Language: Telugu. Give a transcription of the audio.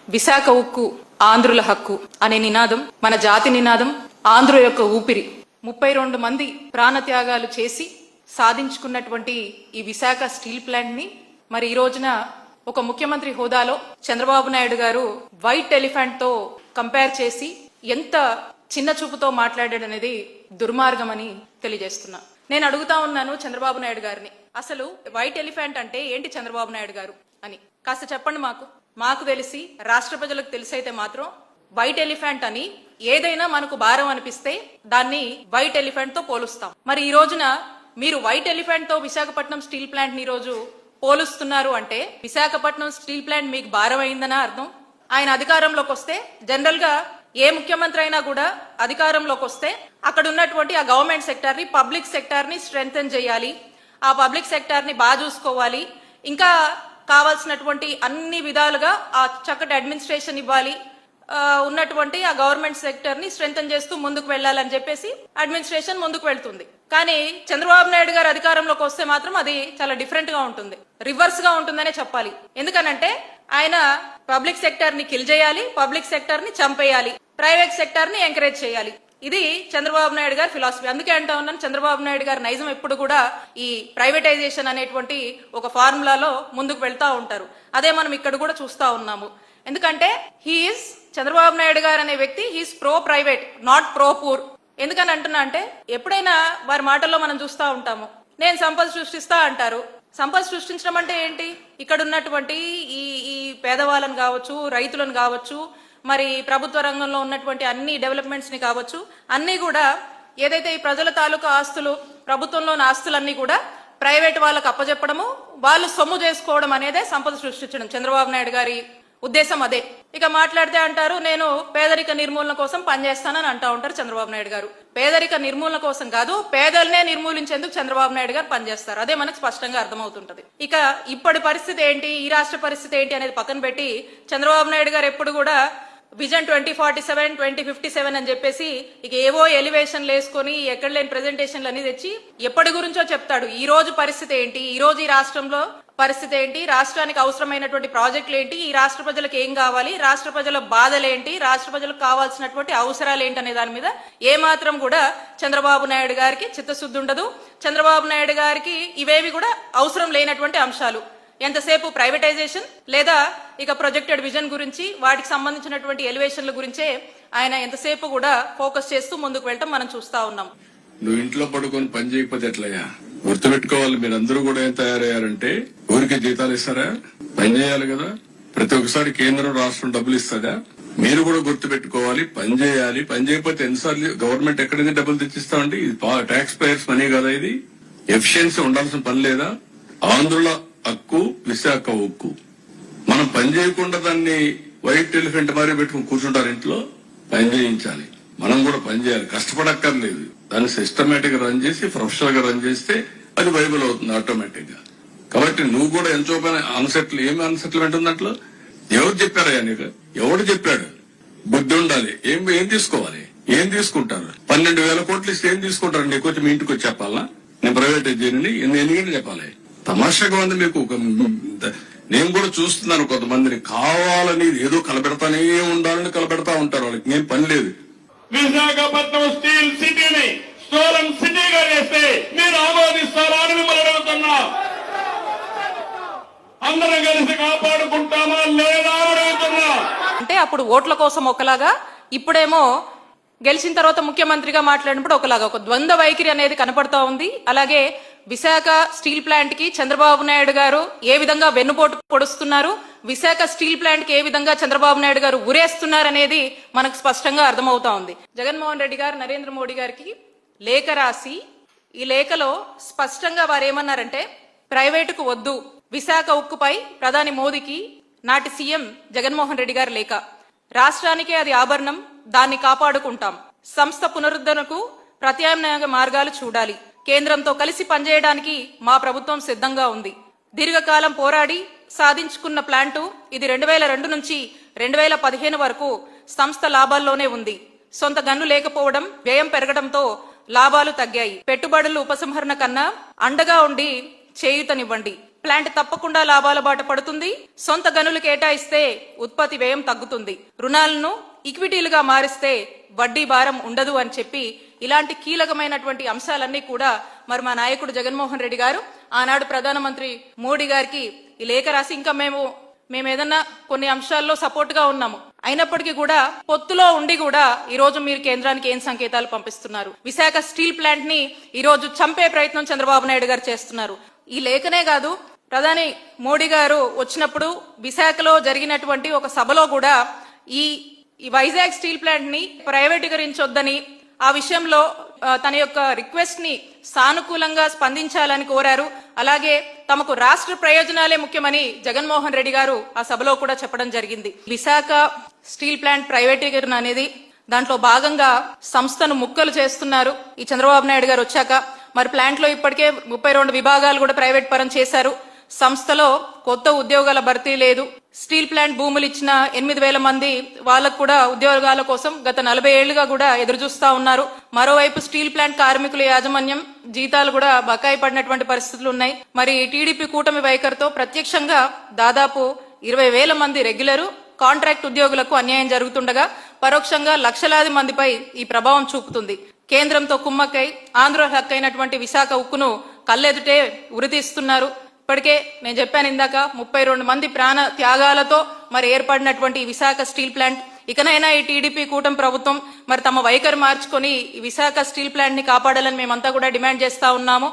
విశాఖ ఉక్కు ఆంధ్రుల హక్కు అనే నినాదం మన జాతి నినాదం, ఆంధ్ర యొక్క ఊపిరి. 32 మంది ప్రాణత్యాగాలు చేసి సాధించుకున్నటువంటి ఈ విశాఖ స్టీల్ ప్లాంట్ ని మరి ఈ రోజున ఒక ముఖ్యమంత్రి హోదాలో చంద్రబాబు నాయుడు గారు వైట్ ఎలిఫెంట్ తో కంపేర్ చేసి ఎంత చిన్న చూపుతో మాట్లాడాడనేది దుర్మార్గం అని తెలియజేస్తున్నా. నేను అడుగుతా ఉన్నాను చంద్రబాబు నాయుడు గారిని, అసలు వైట్ ఎలిఫెంట్ అంటే ఏంటి చంద్రబాబు నాయుడు గారు అని కాస్త చెప్పండి. మాకు తెలిసి, రాష్ట్ర ప్రజలకు తెలిసైతే మాత్రం వైట్ ఎలిఫెంట్ అని ఏదైనా మనకు భారం అనిపిస్తే దాన్ని వైట్ ఎలిఫెంట్ తో పోలుస్తాం. మరి ఈ రోజున మీరు వైట్ ఎలిఫెంట్ తో విశాఖపట్నం స్టీల్ ప్లాంట్ ని రోజు పోలుస్తున్నారు అంటే విశాఖపట్నం స్టీల్ ప్లాంట్ మీకు భారం అయిందనా అర్థం? ఆయన అధికారంలోకి వస్తే, జనరల్ గా ఏ ముఖ్యమంత్రి అయినా కూడా అధికారంలోకి వస్తే అక్కడ ఉన్నటువంటి ఆ గవర్నమెంట్ సెక్టార్ ని, పబ్లిక్ సెక్టార్ ని స్ట్రెంగ్తెన్ చేయాలి, ఆ పబ్లిక్ సెక్టార్ ని బాగా చూసుకోవాలి, ఇంకా కావాల్సినటువంటి అన్ని విధాలుగా ఆ చక్కటి అడ్మినిస్ట్రేషన్ ఇవ్వాలి, ఉన్నటువంటి ఆ గవర్నమెంట్ సెక్టర్ ని స్ట్రెంగ్తెన్ చేస్తూ ముందుకు వెళ్లాలని చెప్పేసి అడ్మినిస్ట్రేషన్ ముందుకు వెళ్తుంది. కానీ చంద్రబాబు నాయుడు గారు అధికారంలోకి వస్తే మాత్రం అది చాలా డిఫరెంట్ గా ఉంటుంది, రివర్స్ గా ఉంటుందనే చెప్పాలి. ఎందుకనంటే ఆయన పబ్లిక్ సెక్టర్ ని కిల్ చేయాలి, పబ్లిక్ సెక్టర్ ని చంపేయాలి, ప్రైవేట్ సెక్టర్ ని ఎంకరేజ్ చేయాలి. ఇది చంద్రబాబు నాయుడు గారి ఫిలాసఫీ. అందుకే అంటా ఉన్నాను, చంద్రబాబు నాయుడు గారి నైజం ఎప్పుడు కూడా ఈ ప్రైవేటైజేషన్ అనేటువంటి ఒక ఫార్ములాలో ముందుకు వెళ్తా ఉంటారు. అదే మనం ఇక్కడ కూడా చూస్తా ఉన్నాము. ఎందుకంటే చంద్రబాబు నాయుడు గారు అనే వ్యక్తి he's pro private, not pro poor. ఎందుకని అంటున్నా అంటే, ఎప్పుడైనా వారి మాటల్లో మనం చూస్తా ఉంటాము, నేను సంపద సృష్టిస్తా అంటారు. సంపద సృష్టించడం అంటే ఏంటి? ఇక్కడ ఉన్నటువంటి ఈ పేదవాళ్ళని కావచ్చు, రైతులను కావచ్చు, మరి ప్రభుత్వ రంగంలో ఉన్నటువంటి అన్ని డెవలప్మెంట్స్ ని కావచ్చు, అన్ని కూడా ఏదైతే ఈ ప్రజల తాలూకా ఆస్తులు, ప్రభుత్వంలోని ఆస్తులన్నీ కూడా ప్రైవేట్ వాళ్ళకు అప్పచెప్పడము, వాళ్ళు సొమ్ము చేసుకోవడం అనేదే సంపద సృష్టించడం. చంద్రబాబు నాయుడు గారి ఉద్దేశం అదే. ఇక మాట్లాడితే అంటారు, నేను పేదరిక నిర్మూలన కోసం పనిచేస్తానని అంటా ఉంటారు చంద్రబాబు నాయుడు గారు. పేదరిక నిర్మూలన కోసం కాదు, పేదలనే నిర్మూలించేందుకు చంద్రబాబు నాయుడు గారు పనిచేస్తారు. అదే మనకు స్పష్టంగా అర్థమవుతుంటది. ఇక ఇప్పటి పరిస్థితి ఏంటి, ఈ రాష్ట్ర పరిస్థితి ఏంటి అనేది పక్కన పెట్టి, చంద్రబాబు నాయుడు గారు ఎప్పుడు కూడా విజన్ 2047, 2057 అని చెప్పేసి ఇక ఏవో ఎలివేషన్లు వేసుకొని ఎక్కడ లేని ప్రెజెంటేషన్లు అన్ని తెచ్చి ఎప్పటి గురించో చెప్తాడు. ఈ రోజు పరిస్థితి ఏంటి, ఈ రోజు ఈ రాష్ట్రంలో పరిస్థితి ఏంటి, రాష్ట్రానికి అవసరమైనటువంటి ప్రాజెక్టులు ఏంటి, ఈ రాష్ట్ర ప్రజలకు ఏం కావాలి, రాష్ట్ర ప్రజల బాధలేంటి, రాష్ట్ర ప్రజలకు కావాల్సినటువంటి అవసరాలు ఏంటి అనే దాని మీద ఏమాత్రం కూడా చంద్రబాబు నాయుడు గారికి చిత్తశుద్ధి ఉండదు. చంద్రబాబు నాయుడు గారికి ఇవేవి కూడా అవసరం లేనటువంటి అంశాలు. ఎంతసేపు ప్రైవేటైజేషన్ లేదా ఇక ప్రొజెక్టెడ్ విజన్ గురించి, వాటికి సంబంధించినటువంటి ఎలివేషన్ల గురించే ఆయన ఎంతసేపు కూడా ఫోకస్ చేస్తూ ముందుకు వెళ్ళటం మనం చూస్తా ఉన్నాం. నువ్వు ఇంట్లో పడుకొని పని చేయకపోతే ఎట్లయ్యా? గుర్తుపెట్టుకోవాలి, మీరందరూ కూడా ఏం తయారయ్యారంటే ఊరికే జీతాలు ఇస్తారా? పని చేయాలి కదా. ప్రతి ఒక్కసారి కేంద్రం రాష్ట్రం డబ్బులు ఇస్తారా? మీరు కూడా గుర్తుపెట్టుకోవాలి, పని చేయాలి. పని చేయకపోతే ఎన్నిసార్లు గవర్నమెంట్ ఎక్కడి నుంచి డబ్బులు తెచ్చిస్తామండి? ఇది ట్యాక్స్ పేయర్స్ మనీ కదా. ఇది ఎఫిషియన్సీ ఉండాల్సిన పని లేదా? ఆంధ్రుల హక్కు విశాఖ ఉక్కు. మనం పని చేయకుండా దాన్ని వైట్ ఎలిఫెంట్ మారి పెట్టుకుని కూర్చుంటారు. ఇంట్లో పని చేయించాలి, మనం కూడా పని చేయాలి, కష్టపడక్కర్లేదు. దాన్ని సిస్టమేటిక్ గా రన్ చేసి, ప్రొఫెషనల్ గా రన్ చేస్తే అది వైబుల్ అవుతుంది ఆటోమేటిక్ గా. కాబట్టి నువ్వు కూడా ఎంతో పని ఏమి అన్సెటిల్మెంట్ ఉంది అట్లా. ఎవరు చెప్పారయ్యా నీకు? ఎవడు చెప్పాడు? బుద్ధి ఉండాలి. ఏం తీసుకోవాలి, ఏం తీసుకుంటారు? 12,000 కోట్లు ఇస్తే ఏం తీసుకుంటారు? నీకు వచ్చి మీ ఇంటికి వచ్చి చెప్పాలా నేను ప్రైవేటైజ్ చేయని? ఎన్ని గంటలు చెప్పాలి? తమాషాగా ఉంది మీకు. నేను కూడా చూస్తున్నాను, కొంతమందిని కావాలని ఏదో కలబెడతానే ఉండాలని కలబెడతా ఉంటారు. వాళ్ళకి ఏం పని లేదు. విశాఖపట్నం స్టీల్ సిటీని స్టోరన్ సిటీగా చేస్తే నేను ఆమోదిస్తారా అని మిమ్మల్ని అడుగుతున్నా. అందరం కలిసి కాపాడుకుంటామా లేదా అని అడుగుతున్నా. అంటే అప్పుడు ఓట్ల కోసం ఒకలాగా, ఇప్పుడేమో గెలిచిన తర్వాత ముఖ్యమంత్రిగా మాట్లాడినప్పుడు ఒకలాగా, ఒక ద్వంద్వ వైఖరి అనేది కనపడతా ఉంది. అలాగే విశాఖ స్టీల్ ప్లాంట్ కి చంద్రబాబు నాయుడు గారు ఏ విధంగా వెన్నుపోటు పొడుస్తున్నారు, విశాఖ స్టీల్ ప్లాంట్ కి ఏ విధంగా చంద్రబాబు నాయుడు గారు ఊరేస్తున్నారు అనేది మనకు స్పష్టంగా అర్థమవుతా ఉంది. జగన్మోహన్ రెడ్డి గారు నరేంద్ర మోడీ గారికి లేఖ రాసి, ఈ లేఖలో స్పష్టంగా వారు ఏమన్నారంటే, ప్రైవేటుకు వద్దు, విశాఖ ఉక్కుపై ప్రధాని మోదీకి నాటి సీఎం జగన్మోహన్ రెడ్డి గారి లేఖ. రాష్ట్రానికే అది ఆభరణం, దాన్ని కాపాడుకుంటాం. సంస్థ పునరుద్ధరణకు ప్రత్యామ్నాయ మార్గాలు చూడాలి. కేంద్రంతో కలిసి పనిచేయడానికి మా ప్రభుత్వం సిద్ధంగా ఉంది. దీర్ఘకాలం పోరాడి సాధించుకున్న ప్లాంటు ఇది. 2002 నుంచి 2015 వరకు సంస్థ లాభాల్లోనే ఉంది. సొంత గన్ను లేకపోవడం, వ్యయం పెరగడంతో లాభాలు తగ్గాయి. పెట్టుబడులు ఉపసంహరణ కన్నా అండగా ఉండి చేయూతనివ్వండి. ప్లాంట్ తప్పకుండా లాభాల బాట పడుతుంది. సొంత గనులు కేటాయిస్తే ఉత్పత్తి వ్యయం తగ్గుతుంది. రుణాలను ఈక్విటీలుగా మారిస్తే వడ్డీ భారం ఉండదు అని చెప్పి ఇలాంటి కీలకమైనటువంటి అంశాలన్నీ కూడా మరి మా నాయకుడు జగన్మోహన్ రెడ్డి గారు ఆనాడు ప్రధానమంత్రి మోడీ గారికి ఈ లేఖ రాసి, ఇంకా మేము ఏదన్నా కొన్ని అంశాల్లో సపోర్ట్ గా ఉన్నాము, అయినప్పటికీ కూడా పొత్తులో ఉండి కూడా ఈ రోజు మీరు కేంద్రానికి ఏం సంకేతాలు పంపిస్తున్నారు? విశాఖ స్టీల్ ప్లాంట్ ని ఈ రోజు చంపే ప్రయత్నం చంద్రబాబు నాయుడు గారు చేస్తున్నారు. ఈ లేఖనే కాదు, ప్రధాని మోడీ గారు వచ్చినప్పుడు విశాఖలో జరిగినటువంటి ఒక సభలో కూడా ఈ వైజాగ్ స్టీల్ ప్లాంట్ ని ప్రైవేటీకరించొద్దని, ఆ విషయంలో తన యొక్క రిక్వెస్ట్ ని సానుకూలంగా స్పందించాలని కోరారు. అలాగే తమకు రాష్ట్ర ప్రయోజనాలే ముఖ్యమని జగన్మోహన్ రెడ్డి గారు ఆ సభలో కూడా చెప్పడం జరిగింది. విశాఖ స్టీల్ ప్లాంట్ ప్రైవేటీకరణ అనేది దాంట్లో భాగంగా సంస్థను ముక్కలు చేస్తున్నారు ఈ చంద్రబాబు నాయుడు గారు వచ్చాక. మరి ప్లాంట్ లో ఇప్పటికే 32 విభాగాలు కూడా ప్రైవేట్ పరం చేశారు. సంస్థలో కొత్త ఉద్యోగాల భర్తీ లేదు. స్టీల్ ప్లాంట్ భూములు ఇచ్చిన 8,000 మంది వాళ్ళకు కూడా ఉద్యోగాల కోసం గత 40 ఏళ్లుగా కూడా ఎదురు చూస్తా ఉన్నారు. మరోవైపు స్టీల్ ప్లాంట్ కార్మికుల యాజమాన్యం జీతాలు కూడా బకాయి పడినటువంటి పరిస్థితులు ఉన్నాయి. మరి టీడీపీ కూటమి వైఖరితో ప్రత్యక్షంగా దాదాపు 20,000 మంది రెగ్యులర్, కాంట్రాక్ట్ ఉద్యోగులకు అన్యాయం జరుగుతుండగా పరోక్షంగా లక్షలాది మందిపై ఈ ప్రభావం చూపుతుంది. కేంద్రంతో కుమ్మక్కై ఆంధ్ర హక్కైనటువంటి విశాఖ ఉక్కును కళ్ళెదుటే ఉరితీస్తున్నారు. ఇప్పటికే నేను చెప్పాను ఇందాక, 32 మంది ప్రాణ త్యాగాలతో మరి ఏర్పడినటువంటి విశాఖ స్టీల్ ప్లాంట్, ఇకనైనా ఈ టీడీపీ కూటమి ప్రభుత్వం మరి తమ వైఖరి మార్చుకొని ఈ విశాఖ స్టీల్ ప్లాంట్ ని కాపాడాలని మేమంతా కూడా డిమాండ్ చేస్తా ఉన్నాము.